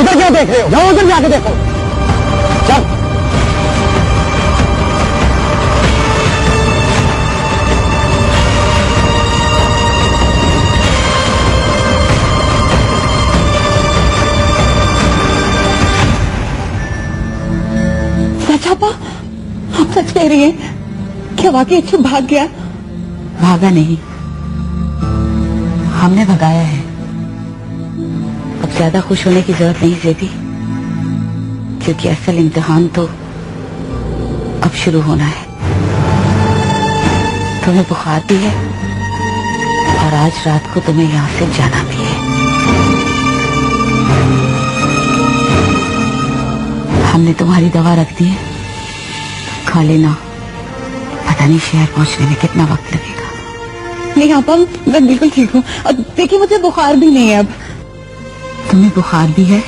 इधर क्या देख रहे हो? जाओ उधर जाके देखो। चल। चाचा आप सच कह रही हैं? क्या वाकई अच्छू भाग गया? भागा नहीं, हमने भगाया है। अब ज्यादा खुश होने की जरूरत नहीं जेबी, क्योंकि असल इम्तिहान तो अब शुरू होना है। तुम्हें बुखार भी है और आज रात को तुम्हें यहाँ से जाना भी है। हमने तुम्हारी दवा रख दी है, खा लेना। पता नहीं शहर पहुंचने में कितना वक्त लगेगा। नहीं आपा, मैं बिल्कुल ठीक हूँ। और देखिए मुझे बुखार भी नहीं है अब। तुम्हें बुखार भी है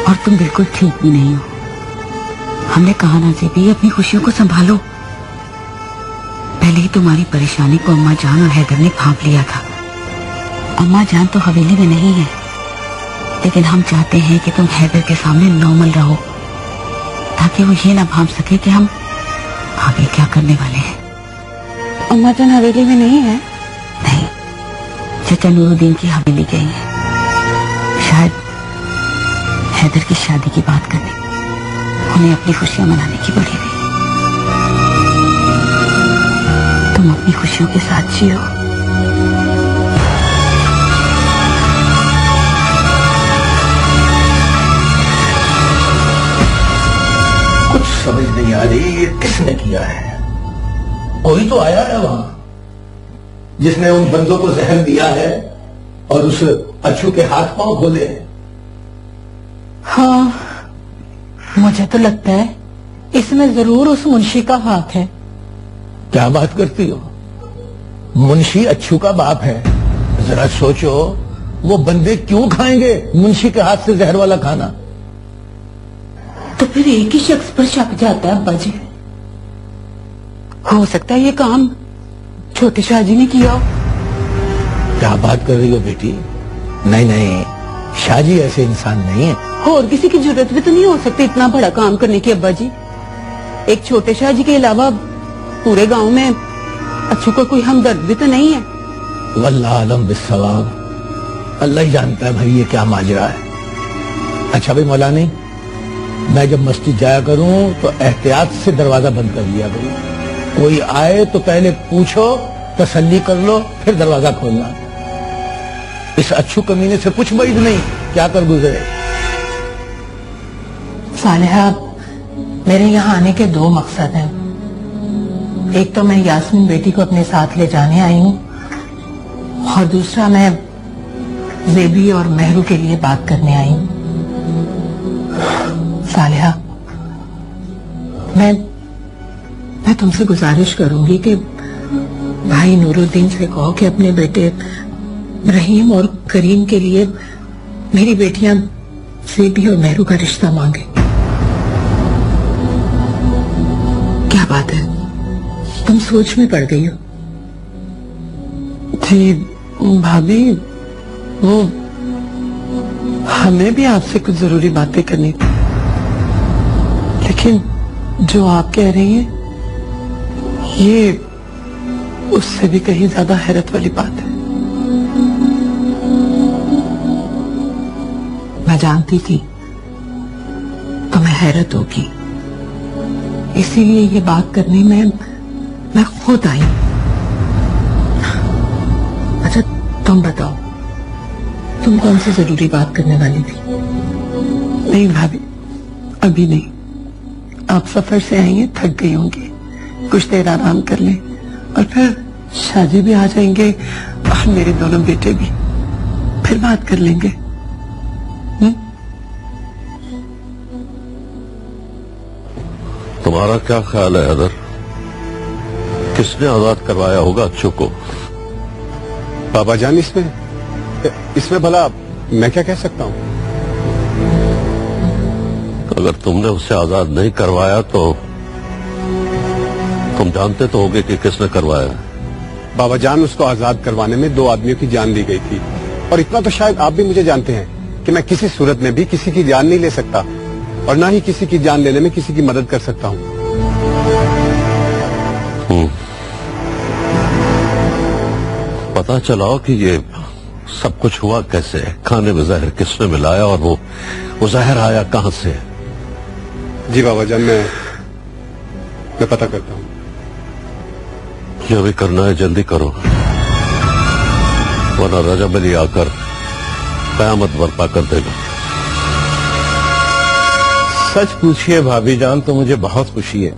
और तुम बिल्कुल ठीक भी नहीं हो। हमने कहा ना जेबी, अपनी खुशियों को संभालो। पहले ही तुम्हारी परेशानी को अम्मा जान और हैदर ने भांप लिया था। अम्मा जान तो हवेली में नहीं है, लेकिन हम चाहते हैं कि तुम हैदर के सामने नॉर्मल रहो, ताकि वो ये ना भांप सके कि हम आगे क्या करने वाले हैं। अम्मा जान हवेली में नहीं है? नहीं, चाचा नूरुद्दीन की हवेली गई है, शायद हैदर की शादी की बात करने। उन्हें अपनी खुशियां मनाने की बोली गई। तुम अपनी खुशियों के साथ जियो। कुछ समझ नहीं आ रही ये किसने किया है। कोई तो आया है वहां जिसने उन बंदों को जहर दिया है और उस अच्छू के हाथ पांव खोले हैं। हाँ, मुझे तो लगता है इसमें जरूर उस मुंशी का हाथ है। क्या बात करती हो? मुंशी अच्छू का बाप है। जरा सोचो, वो बंदे क्यों खाएंगे मुंशी के हाथ से जहर वाला खाना? तो फिर एक ही शख्स पर शक जाता है अब्बा जी। हो सकता है ये काम छोटे शाहजी ने किया हो। क्या बात कर रही हो बेटी? नहीं नहीं, शाहजी ऐसे इंसान नहीं है। और किसी की जरूरत भी तो नहीं हो सकती इतना बड़ा काम करने की अब्बा जी। एक छोटे शाहजी के अलावा पूरे गांव में अच्छू को कोई हमदर्द भी तो नहीं है। वल्लाह आलम बिस्सवाब, अल्लाह ही जानता है भाई ये क्या माजरा है। अच्छा भाई मौलानी, मैं जब मस्जिद जाया करूं तो एहतियात से दरवाजा बंद कर लिया करूं। कोई आए तो पहले पूछो, तसल्ली कर लो, फिर दरवाजा खोलना। इस अच्छू कमीने से कुछ मरीज नहीं, क्या कर गुजरे। सालेहा, मेरे यहाँ आने के दो मकसद हैं। एक तो मैं यास्मीन बेटी को अपने साथ ले जाने आई हूँ, और दूसरा मैं जेबी और मेहरू के लिए बात करने आई हूँ। सालेहा, मैं तुमसे गुजारिश करूंगी कि भाई नूरुद्दीन से कहो कि अपने बेटे रहीम और करीम के लिए मेरी बेटियां जेबी और मेहरू का रिश्ता मांगे। क्या बात है, तुम सोच में पड़ गई हो? जी भाभी, वो हमें भी आपसे कुछ जरूरी बातें करनी थी, लेकिन जो आप कह रही हैं ये उससे भी कहीं ज्यादा हैरत वाली बात है। मैं जानती थी तुम्हें हैरत होगी, इसीलिए ये बात करने में मैं खुद आई। अच्छा तुम बताओ, तुम कौन सी जरूरी बात करने वाली थी? नहीं भाभी, अभी नहीं। आप सफर से आई हैं, थक गई होंगी, कुछ देर आराम कर लें और फिर शाहजी भी आ जाएंगे और मेरे दोनों बेटे भी, फिर बात कर लेंगे। तुम्हारा क्या ख्याल है हैदर, किसने आजाद करवाया होगा अच्छू को? बाबा जान, इसमें भला मैं क्या कह सकता हूँ? अगर तुमने उससे आजाद नहीं करवाया तो तुम जानते तो होगे कि किसने करवाया। बाबा जान, उसको आजाद करवाने में 2 आदमियों की जान ली गई थी, और इतना तो शायद आप भी मुझे जानते हैं कि मैं किसी सूरत में भी किसी की जान नहीं ले सकता और ना ही किसी की जान लेने में किसी की मदद कर सकता हूँ। पता चलाओ कि ये सब कुछ हुआ कैसे, खाने में जहर किसने मिलाया और वो जहर आया कहां से? जी बाबा जान, मैं पता करता हूँ। जो भी करना है जल्दी करो, वरना रजब अली आकर कयामत बर्पा कर देगा। सच पूछिए भाभी जान तो मुझे बहुत खुशी है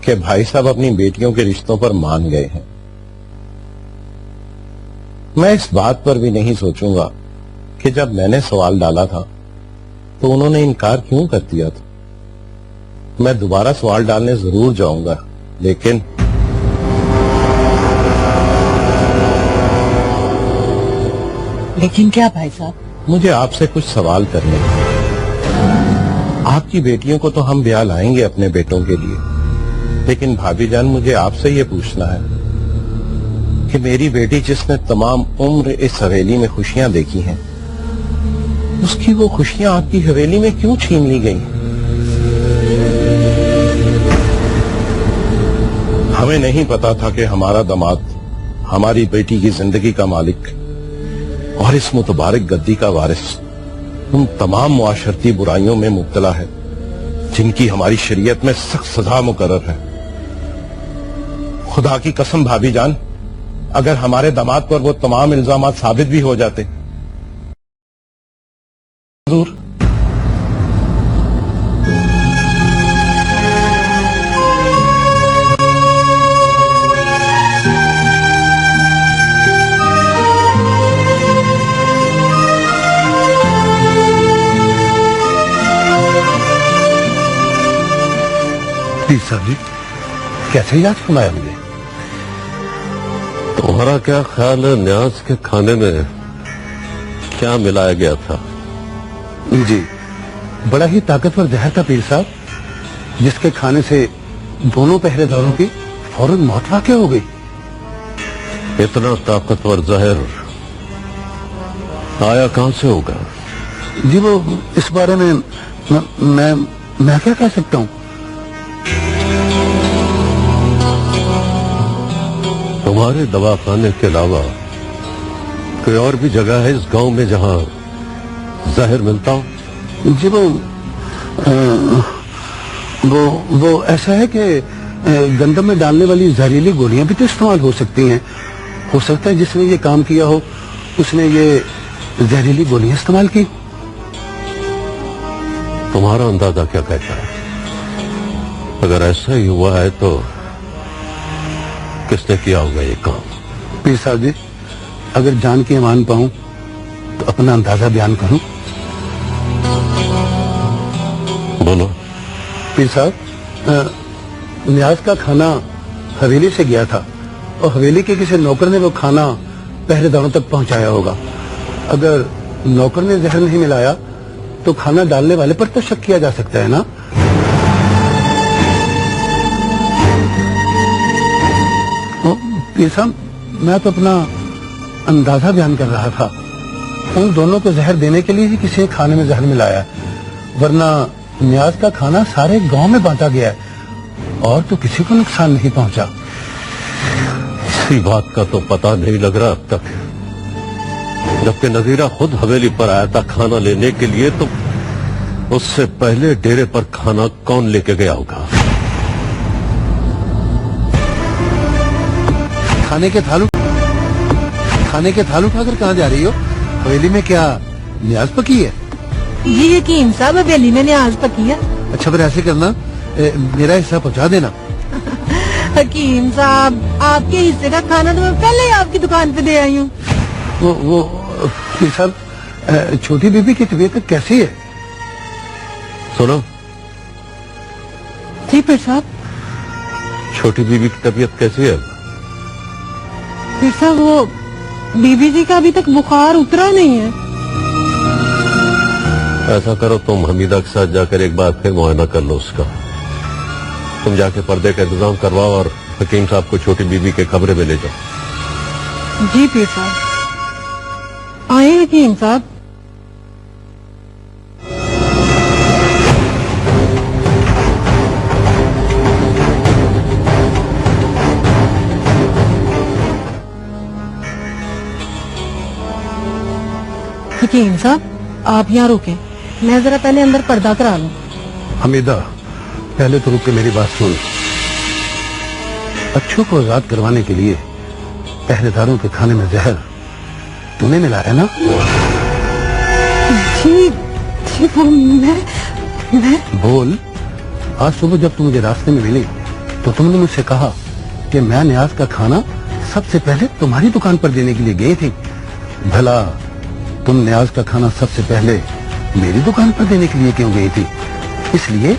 कि भाई साहब अपनी बेटियों के रिश्तों पर मान गए हैं। मैं इस बात पर भी नहीं सोचूंगा कि जब मैंने सवाल डाला था तो उन्होंने इनकार क्यों कर दिया था। मैं दोबारा सवाल डालने जरूर जाऊंगा, लेकिन क्या भाई साहब? मुझे आपसे कुछ सवाल करने हैं। आपकी बेटियों को तो हम ब्याह लाएंगे अपने बेटों के लिए, लेकिन भाभी जान मुझे आपसे ये पूछना है कि मेरी बेटी जिसने तमाम उम्र इस हवेली में खुशियां देखी हैं, उसकी वो खुशियां आपकी हवेली में क्यों छीन ली गई? हमें नहीं पता था कि हमारा दामाद हमारी बेटी की जिंदगी का मालिक और इस मुतबारक गद्दी का वारिस उन तमाम मुआशरती बुराइयों में मुब्तला है जिनकी हमारी शरीयत में सख्त सजा मुकर्रर है। खुदा की कसम भाभी जान, अगर हमारे दामाद पर वो तमाम इल्जामात साबित भी हो जाते जरूर। साहब जी, कैसे याद फरमाया मुझे? तुम्हारा क्या ख्याल है न्याज के खाने में क्या मिलाया गया था? जी, बड़ा ही ताकतवर जहर था पीर साहब, जिसके खाने से दोनों पहरेदारों की फौरन मौत वाक़ हो गई। इतना ताकतवर जहर आया कहां से होगा? जी वो इस बारे में मैं क्या कह सकता हूँ? तुम्हारे दवाखाने के अलावा कोई और भी जगह है इस गांव में जहां जहर मिलता हो? जी वो ऐसा है कि गंदम में डालने वाली जहरीली गोलियां भी तो इस्तेमाल हो सकती हैं। हो सकता है जिसने ये काम किया हो उसने ये जहरीली गोलियां इस्तेमाल की। तुम्हारा अंदाजा क्या कहता है? अगर ऐसा ही हुआ है तो किसने किया होगा ये काम? पीर साहब जी, अगर जान की अमान पाऊं तो अपना अंदाजा बयान करूं। बोलो। पीर साहब, न्याज का खाना हवेली से गया था और हवेली के किसी नौकर ने वो खाना पहरेदारों तक पहुंचाया होगा। अगर नौकर ने जहर नहीं मिलाया तो खाना डालने वाले पर तो शक किया जा सकता है ना? पीर साहब, मैं तो अपना अंदाजा बयान कर रहा था। उन दोनों को जहर देने के लिए ही किसी ने खाने में जहर मिलाया है, वरना न्याज का खाना सारे गांव में बांटा गया है और तो किसी को नुकसान नहीं पहुंचा। इसी बात का तो पता नहीं लग रहा अब तक, जबकि नजीरा खुद हवेली पर आया था खाना लेने के लिए, तो उससे पहले डेरे पर खाना कौन लेके गया होगा? खाने के थाल उठाकर कहाँ जा रही हो? हवेली में क्या न्याज पकी है? जी यकीन साहब, हवेली में न्याज पकी है। अच्छा फिर ऐसे करना, मेरा हिस्सा पहुंचा देना। हकीम साहब, आपके हिस्से का खाना तो मैं पहले ही आपकी दुकान पे दे आई हूँ। वो पीर साहब, छोटी बीबी की तबीयत कैसी है? सुनो। जी पीर साहब। छोटी बीबी की तबीयत कैसी है? पीर साहब, वो बीबी जी का अभी तक बुखार उतरा नहीं है। ऐसा करो, तुम हमीदा के साथ जाकर एक बार फिर मुआयना कर लो उसका। तुम जाके पर्दे का इंतजाम करवाओ और हकीम साहब को छोटी बीबी के कमरे में ले जाओ। जी पीर साहब। आए हकीम साहब। हकीम साहब आप यहाँ रुके, मैं जरा पहले अंदर पर्दा करा लूं। हमीदा, पहले तो रुक के मेरी बात सुन। अच्छू को आजाद करवाने के लिए पहरेदारों के खाने में जहर तूने मिलाया ना? जी जी वो मैं बोल। आज सुबह जब तू मुझे रास्ते में मिली तो तुमने मुझसे कहा कि मैं न्याज का खाना सबसे पहले तुम्हारी दुकान पर देने के लिए गई थी। भला तुम न्याज का खाना सबसे पहले मेरी दुकान पर देने के लिए क्यों गई थी? इसलिए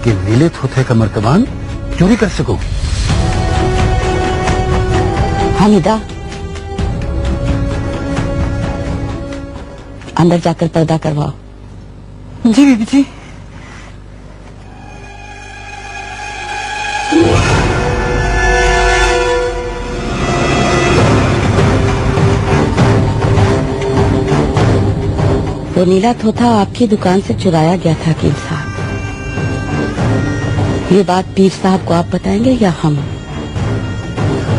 कि नीले थोथे का मर्तबान चोरी कर सको। हमीदा, अंदर जाकर पर्दा करवाओ। जी बीबी जी। वो नीला थोथा आपकी दुकान से चुराया गया था हकीम साहब। ये बात पीर साहब को आप बताएंगे या हम?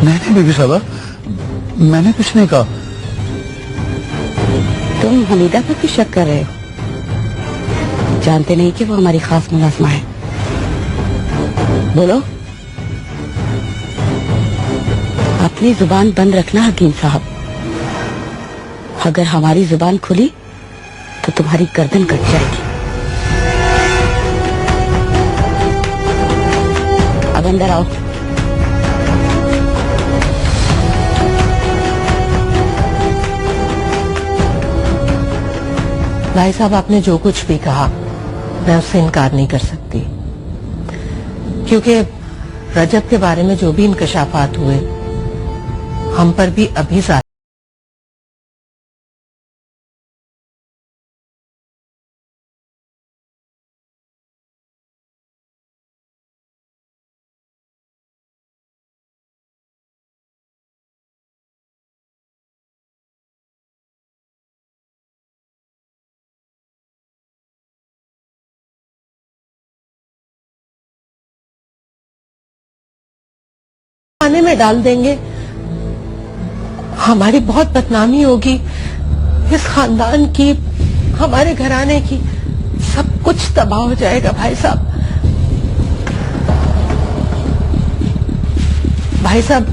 नहीं बीबी साहबा, मैंने कुछ नहीं कहा। तुम हमीदा पर क्यों शक कर रहे हो? जानते नहीं कि वो हमारी खास मुलाजमा है। बोलो। अपनी जुबान बंद रखना हकीम साहब। अगर हमारी जुबान खुली तो तुम्हारी गर्दन कट जाएगी। अब अंदर आओ। भाई साहब, आपने जो कुछ भी कहा मैं उससे इनकार नहीं कर सकती, क्योंकि रजब के बारे में जो भी इंकशाफात हुए हम पर भी अभी ज्यादा खाने में डाल देंगे, हमारी बहुत बदनामी होगी, इस खानदान की, हमारे घराने की, सब कुछ तबाह हो जाएगा भाई साहब। भाई साहब,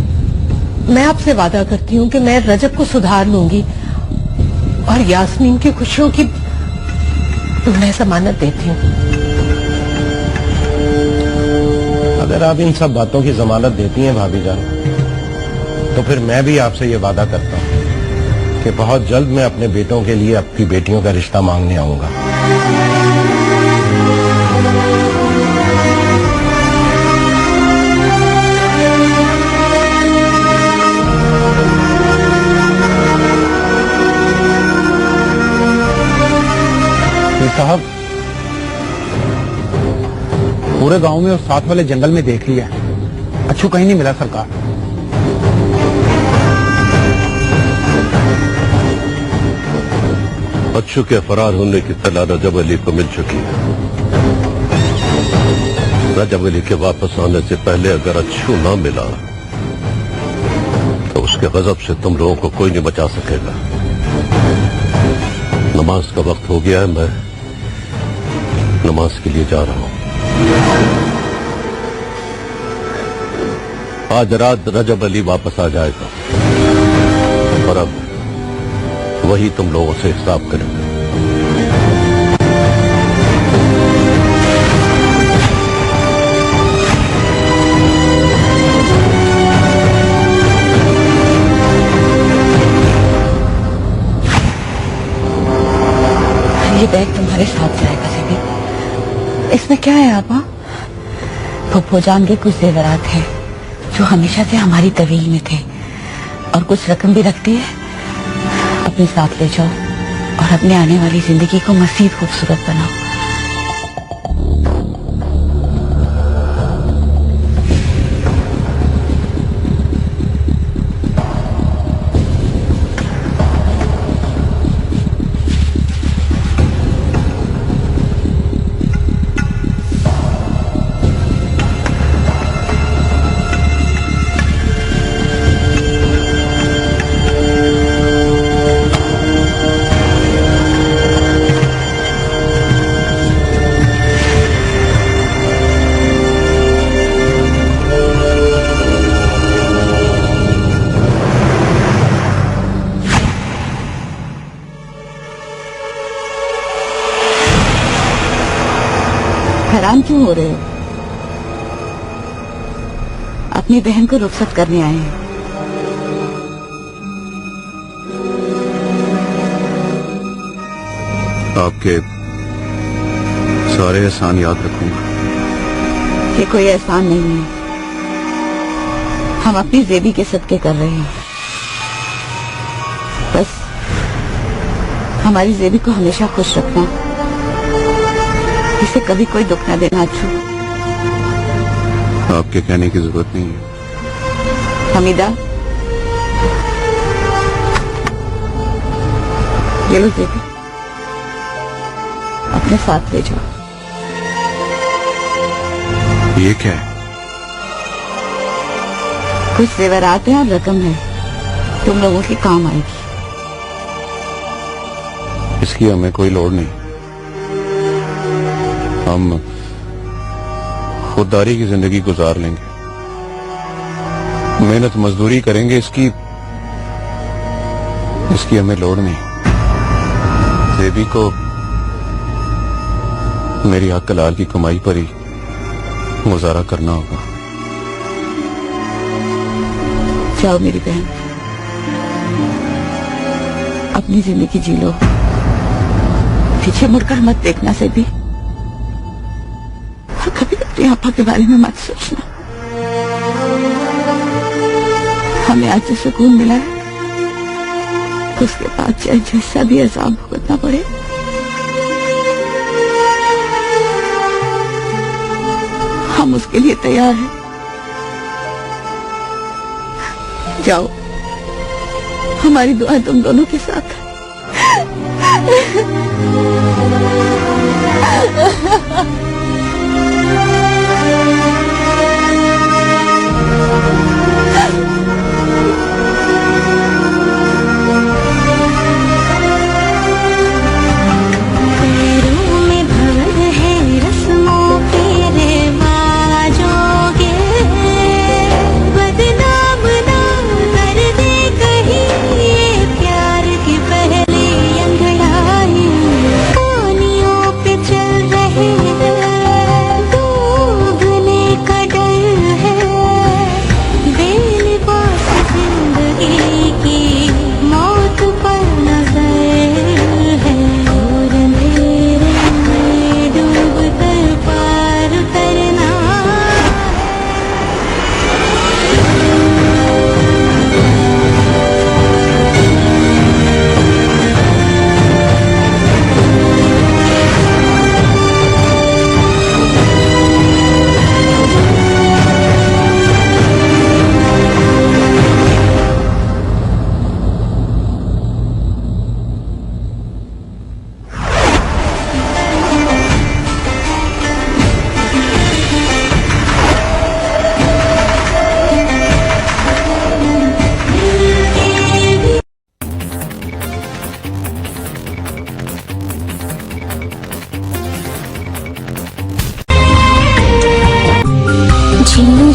मैं आपसे वादा करती हूँ कि मैं रजब को सुधार लूंगी और यास्मीन की खुशियों की मैं जमानत देती हूँ। अगर आप इन सब बातों की जमानत देती हैं भाभी जान, तो फिर मैं भी आपसे ये वादा करता हूँ कि बहुत जल्द मैं अपने बेटों के लिए आपकी बेटियों का रिश्ता मांगने आऊंगा। साहब, पूरे गांव में और साथ वाले जंगल में देख लिया, अच्छू कहीं नहीं मिला सरकार। अच्छू के फरार होने की तला रजब अली को मिल चुकी है। रजब अली के वापस आने से पहले अगर अच्छू ना मिला तो उसके गजब से तुम लोगों को कोई नहीं बचा सकेगा। नमाज का वक्त हो गया है, मैं नमाज के लिए जा रहा हूं। आज रात रजब अली वापस आ जाएगा और अब वही तुम लोगों से हिसाब करेंगे। ये बैग तुम्हारे साथ जाएगा सीबी। इसमें क्या है आपा? फुप्पो जान के कुछ जेवरात हैं जो हमेशा से हमारी तवील में थे और कुछ रकम भी रखती है। अपने साथ ले जाओ और अपने आने वाली जिंदगी को मजीद खूबसूरत बनाओ। हैरान क्यों हो रहे हो? अपनी बहन को रुखसत करने आए हैं। आपके सारे एहसान याद रखूंगा। ये कोई एहसान नहीं है, हम अपनी जेबी के सदके कर रहे हैं। बस हमारी जेबी को हमेशा खुश रखना, इसे कभी कोई दुख न देना। अच्छू, आपके कहने की जरूरत नहीं है। हमीदा, ये लो जेबी, अपने साथ ले जाओ। ये क्या है? कुछ जेवरात हैं और रकम है, तुम लोगों के काम आएगी। इसकी हमें कोई लोड़ नहीं। हम खुददारी की जिंदगी गुजार लेंगे, मेहनत मजदूरी करेंगे, इसकी हमें लोड़ नहीं। देवी को मेरी हक लाल की कमाई पर ही गुजारा करना होगा। जाओ मेरी बहन, अपनी जिंदगी जी लो, पीछे मुड़कर मत देखना से भी, और कभी अपनी आपा के बारे में मत सोचना। हमें आज जो सुकून मिला है, उसके बाद चाहे जैसा भी अजाब भुगतना पड़े, हम उसके लिए तैयार हैं। जाओ, हमारी दुआ तुम दोनों के साथ है।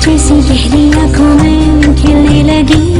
जैसी गहरी आंखों में खिलने लगी